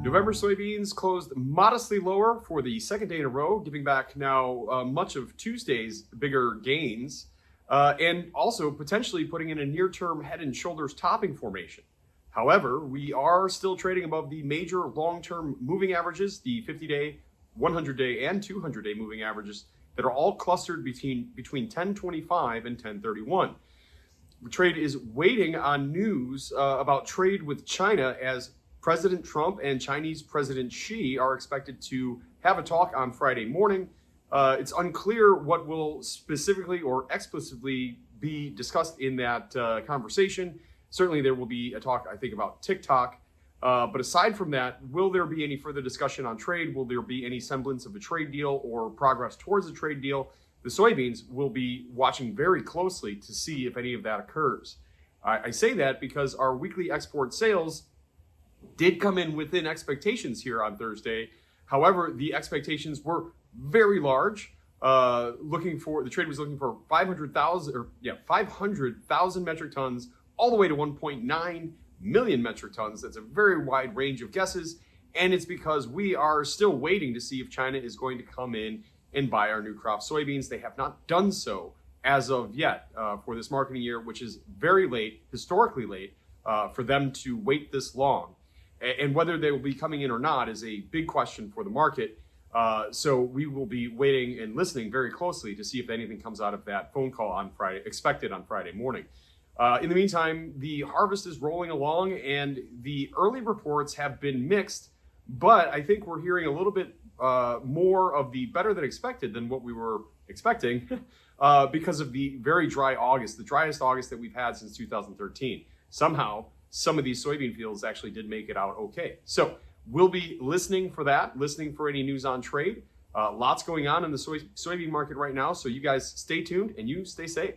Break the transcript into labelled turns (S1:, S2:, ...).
S1: November soybeans closed modestly lower for the second day in a row, giving back now much of Tuesday's bigger gains, and also potentially putting in a near-term head and shoulders topping formation. However, we are still trading above the major long-term moving averages, the 50-day, 100-day, and 200-day moving averages that are all clustered between 1025 and 1031. The trade is waiting on news about trade with China, as President Trump and Chinese President Xi are expected to have a talk on Friday morning. It's unclear what will specifically or explicitly be discussed in that conversation. Certainly there will be a talk, I think, about TikTok. But aside from that, will there be any further discussion on trade? Will there be any semblance of a trade deal or progress towards a trade deal? The soybeans will be watching very closely to see if any of that occurs. I say that because our weekly export sales did come in within expectations here on Thursday. However, the expectations were very large. The trade was looking for 500,000 metric tons, all the way to 1.9 million metric tons. That's a very wide range of guesses, and it's because we are still waiting to see if China is going to come in and buy our new crop soybeans. They have not done so as of yet for this marketing year, which is very late, historically late, for them to wait this long. And whether they will be coming in or not is a big question for the market. So we will be waiting and listening very closely to see if anything comes out of that phone call on Friday, expected on Friday morning. In the meantime, the harvest is rolling along, and the early reports have been mixed, but I think we're hearing a little bit more of the better than expected than what we were expecting because of the very dry August, the driest August that we've had since 2013. Somehow, some of these soybean fields actually did make it out okay. So we'll be listening for that, listening for any news on trade. Lots going on in the soybean market right now. So you guys stay tuned and you stay safe.